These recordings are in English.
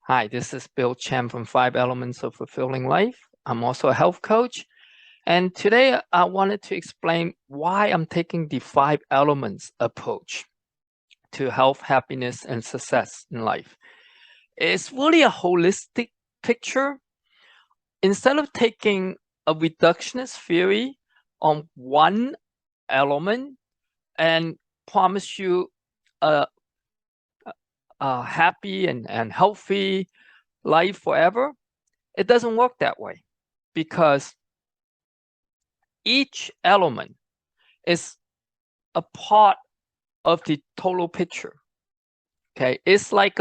Hi, this is Bill Chen from 5 Elements of Fulfilling Life. I'm also a health coach. And today I wanted to explain why I'm taking the 5 elements approach to health, happiness, and success in life. It's really a holistic picture. Instead of taking a reductionist theory on one element and promise you a happy and healthy life forever, it doesn't work that way because each element is a part of the total picture. Okay, it's like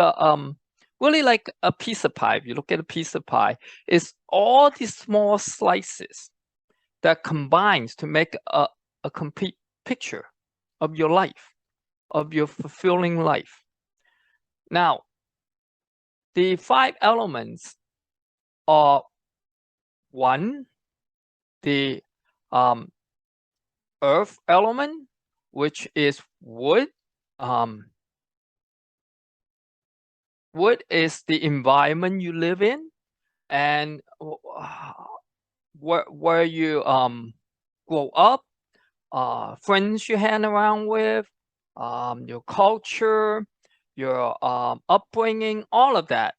really like a piece of pie. If you look at a piece of pie, it's all these small slices that combines to make a complete picture of your life, of your fulfilling life. Now, the 5 elements are: 1, the earth element, which is wood. Wood is the environment you live in and where you grow up, friends you hang around with, your culture, your upbringing, all of that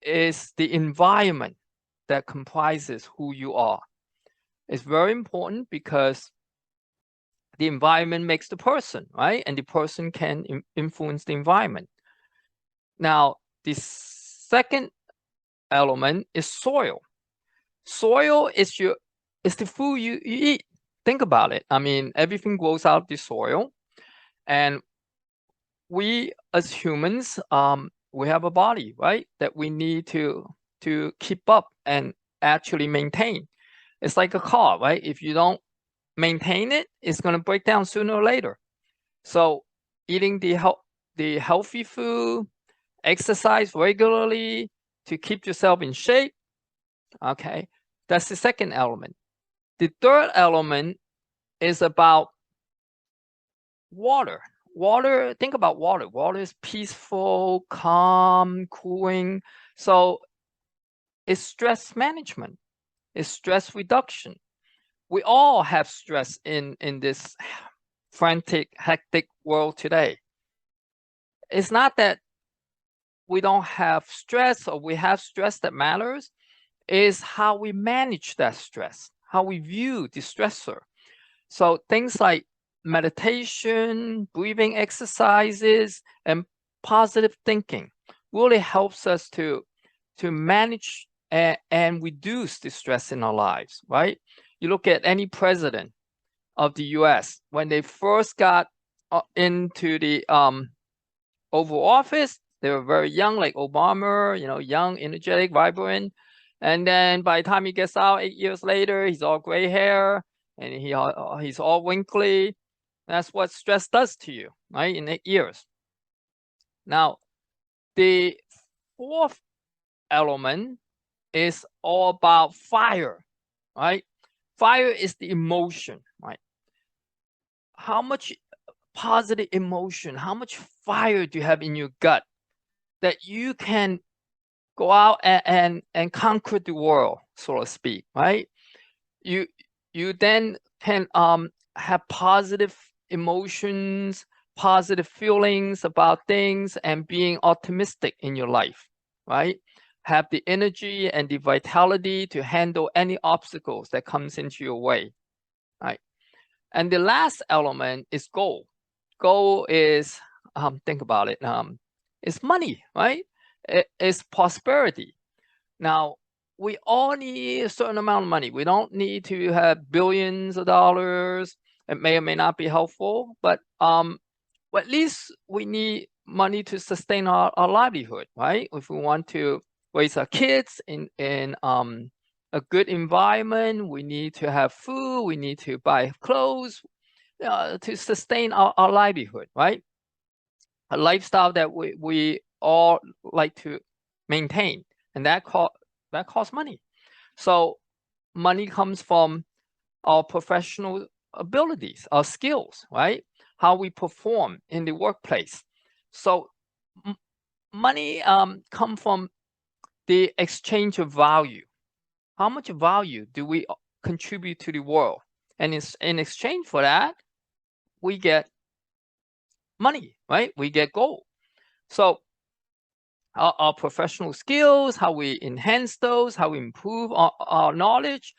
is the environment that comprises who you are. It's very important because the environment makes the person, right? And the person can influence the environment. Now, the second element is soil. Soil is the food you eat. Think about it. I mean, everything grows out of the soil, and we as humans, we have a body, right? That we need to keep up and actually maintain. It's like a car, right? If you don't maintain it, it's going to break down sooner or later. So eating the healthy food, exercise regularly to keep yourself in shape. Okay, that's the second element. The third element is about water. Water, think about water. Water is peaceful, calm, cooling. So it's stress management, it's stress reduction. We all have stress in this frantic, hectic world today. It's not that we don't have stress or we have stress that matters, is how we manage that stress, how we view the stressor. So things like meditation, breathing exercises, and positive thinking really helps us to manage and reduce the stress in our lives, right? You look at any president of the US, when they first got into the Oval Office, they were very young, like Obama, young, energetic, vibrant. And then by the time he gets out 8 years later, he's all gray hair and he's all wrinkly. That's what stress does to you, right? In 8 years. Now, the fourth element is all about fire, right? Fire is the emotion, right? How much positive emotion, how much fire do you have in your gut that you can go out and conquer the world, so to speak, right? You then can have positive emotions, positive feelings about things, and being optimistic in your life, right? Have the energy and the vitality to handle any obstacles that comes into your way, right? And the last element is goal. Goal is, think about it, it's money, right? It's prosperity. Now, we all need a certain amount of money. We don't need to have billions of dollars. It may or may not be helpful, but at least we need money to sustain our livelihood, right? If we want to raise our kids in a good environment, we need to have food, we need to buy clothes to sustain our livelihood, right? A lifestyle that we all like to maintain, and that costs money. So money comes from our professional abilities, our skills, right? How we perform in the workplace. So money come from the exchange of value. How much value do we contribute to the world? And in exchange for that, we get money, right? We get gold. So our professional skills, how we enhance those, how we improve our knowledge,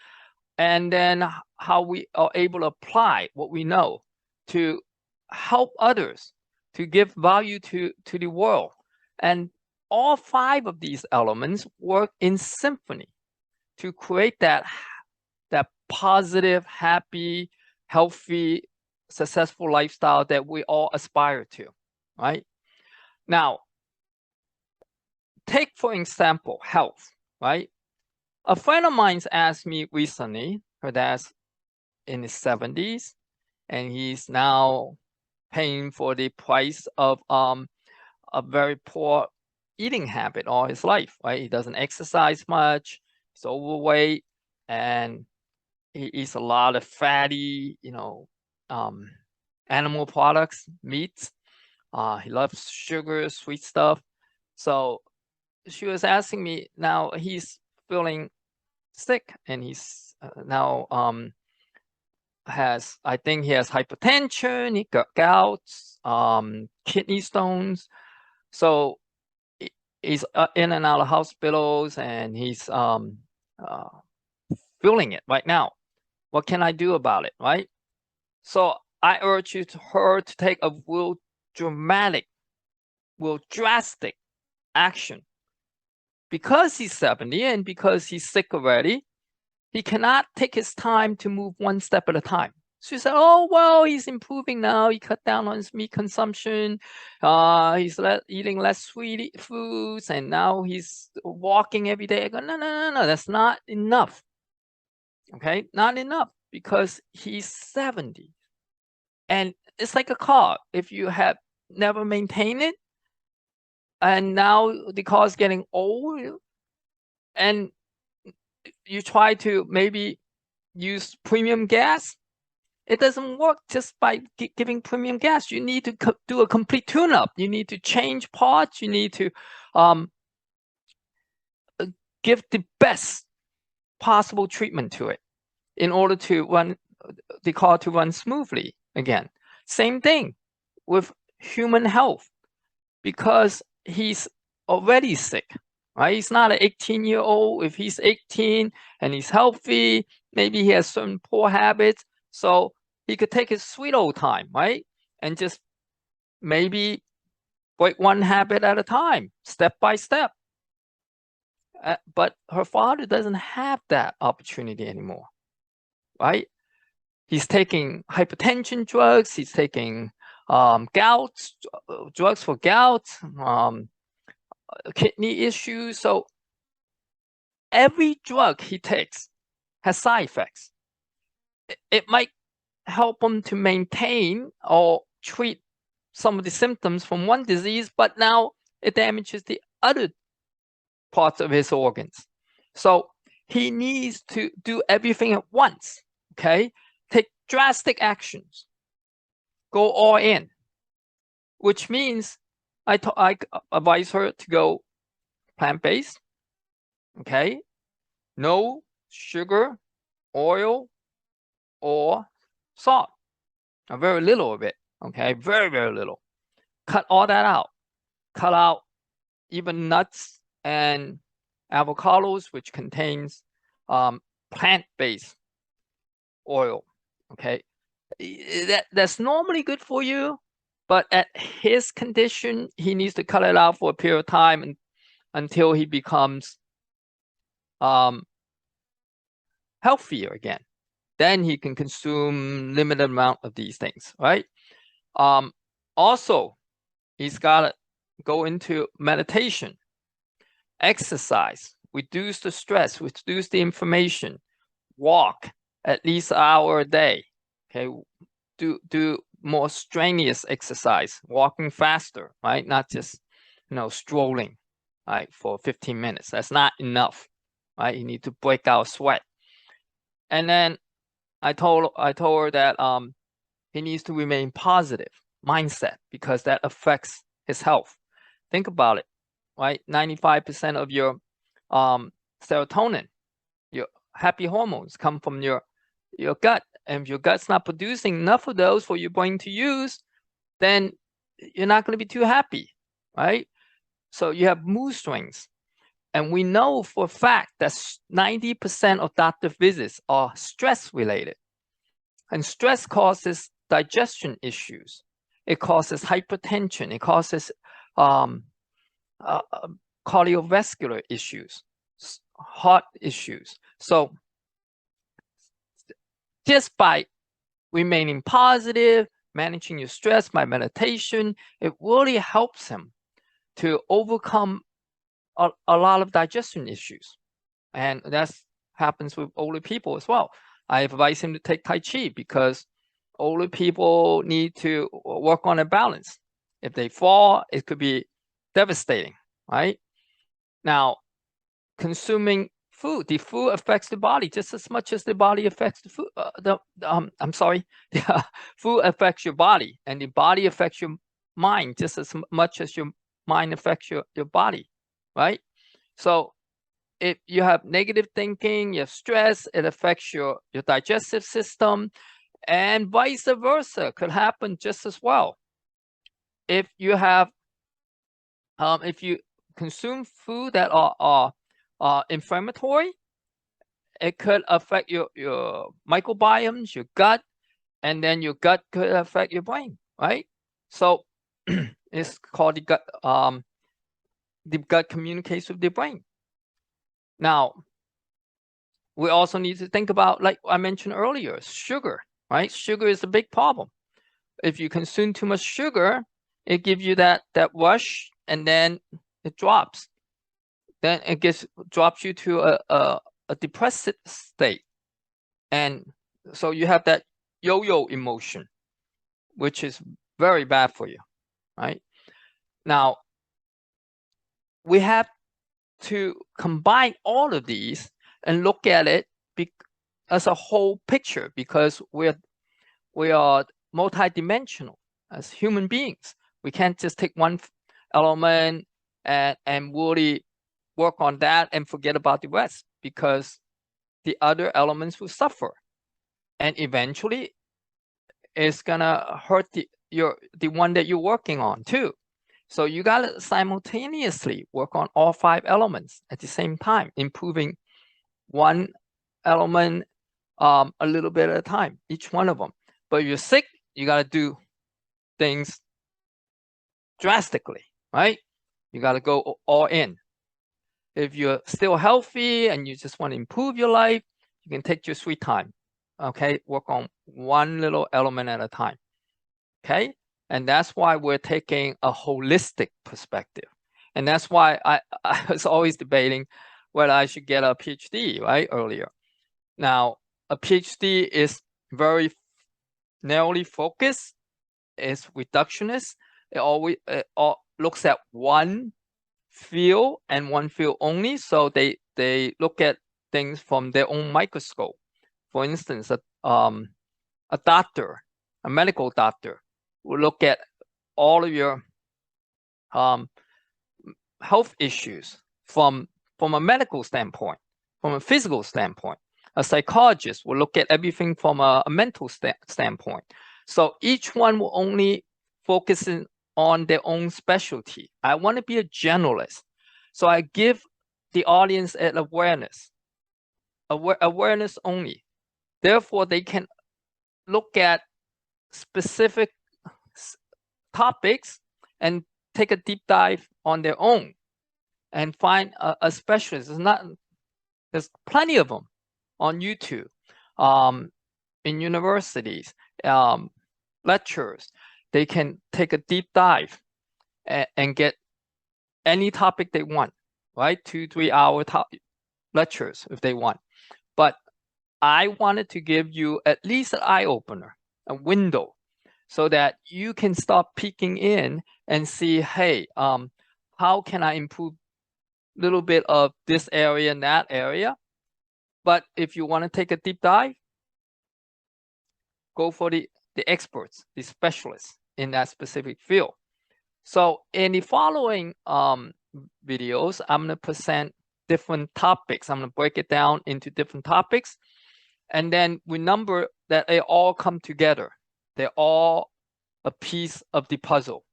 and then how we are able to apply what we know to help others, to give value to the world. And all 5 of these elements work in symphony to create that positive, happy, healthy, successful lifestyle that we all aspire to, right? Now, take, for example, health, right? A friend of mine's asked me recently, her dad's in his 70s, and he's now paying for the price of a very poor eating habit all his life, right? He doesn't exercise much, he's overweight, and he eats a lot of fatty, animal products, meats. He loves sugar, sweet stuff. So she was asking me, now he's feeling sick, and he's now I think he has hypertension, he got gouts, kidney stones. So he's in and out of hospitals, and he's feeling it right now. What can I do about it, right? So I urge her to take a real drastic action. Because he's 70 and because he's sick already, he cannot take his time to move one step at a time. She said, oh, well, he's improving now. He cut down on his meat consumption. He's eating less sweet foods, and now he's walking every day. I go, no, that's not enough. Okay, not enough, because he's 70. And it's like a car. If you have never maintained it, and now the car is getting old, and you try to maybe use premium gas, it doesn't work just by giving premium gas. You need to do a complete tune-up. You need to change parts. You need to give the best possible treatment to it in order to run the car to run smoothly again. Same thing with human health, because he's already sick, right? He's not an 18-year-old. If he's 18 and he's healthy, maybe he has certain poor habits, so he could take his sweet old time, right? And just maybe break one habit at a time, step by step. But her father doesn't have that opportunity anymore, right? He's taking hypertension drugs. He's taking drugs for gout, kidney issues. So every drug he takes has side effects. It might help him to maintain or treat some of the symptoms from one disease, but now it damages the other parts of his organs. So he needs to do everything at once, okay? Take drastic actions. Go all in, which means I advise her to go plant-based, okay? No sugar, oil, or salt. Very little of it, okay? Very, very little. Cut all that out. Cut out even nuts and avocados, which contains plant-based oil, okay? That's normally good for you, but at his condition, he needs to cut it out for a period of time until he becomes healthier again. Then he can consume limited amount of these things, right? Also, he's got to go into meditation, exercise, reduce the stress, reduce the inflammation, walk at least an hour a day. Okay, do more strenuous exercise, walking faster, right? Not just strolling, right, for 15 minutes. That's not enough, right? You need to break out sweat. And then I told her that he needs to remain positive mindset, because that affects his health. Think about it, right? 95% of your serotonin, your happy hormones come from your gut. And if your gut's not producing enough of those for your brain to use, then you're not going to be too happy, right? So you have mood swings. And we know for a fact that 90% of doctor visits are stress related. And stress causes digestion issues. It causes hypertension. It causes cardiovascular issues, heart issues. So just by remaining positive, managing your stress by meditation, it really helps him to overcome a lot of digestion issues. And that happens with older people as well. I advise him to take Tai Chi because older people need to work on a balance. If they fall, it could be devastating, right? Now, consuming food, the food affects the body just as much as the body affects the food. Food affects your body, and the body affects your mind just as much as your mind affects your body, right? So if you have negative thinking, you have stress, it affects your digestive system, and vice versa could happen just as well. If you have, if you consume food that are inflammatory, it could affect your microbiomes, your gut, and then your gut could affect your brain, right? So it's called the gut. The gut communicates with the brain. Now, we also need to think about, like I mentioned earlier, sugar, right? Sugar is a big problem. If you consume too much sugar, it gives you that rush, and then it drops. Then it drops you to a depressed state. And so you have that yo-yo emotion, which is very bad for you, right? Now, we have to combine all of these and look at it as a whole picture, because we are multidimensional as human beings. We can't just take one element and really work on that and forget about the rest, because the other elements will suffer, and eventually it's gonna hurt the one that you're working on too. So you gotta simultaneously work on all 5 elements at the same time, improving one element a little bit at a time, each one of them. But if you're sick, you gotta do things drastically, right? You gotta go all in. If you're still healthy and you just want to improve your life, you can take your sweet time, okay? Work on one little element at a time, okay? And that's why we're taking a holistic perspective. And that's why I was always debating whether I should get a PhD, right, earlier. Now, a PhD is very narrowly focused, it's reductionist. It always looks at one field and one field only. So they look at things from their own microscope. For instance, a doctor, a medical doctor, will look at all of your health issues from a medical standpoint, from a physical standpoint. A psychologist will look at everything from a mental standpoint. So each one will only focus on their own specialty. I want to be a generalist. So I give the audience an awareness only. Therefore, they can look at specific topics and take a deep dive on their own and find a specialist. There's plenty of them on YouTube, in universities, lectures. They can take a deep dive and get any topic they want, right? 2-3 hour lectures if they want. But I wanted to give you at least an eye opener, a window, so that you can start peeking in and see, hey, how can I improve a little bit of this area and that area? But if you want to take a deep dive, go for the experts, the specialists in that specific field. So in the following videos, I'm going to present different topics. I'm going to break it down into different topics. And then remember that they all come together. They're all a piece of the puzzle.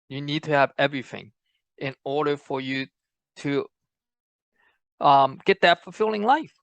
You need to have everything in order for you to get that fulfilling life.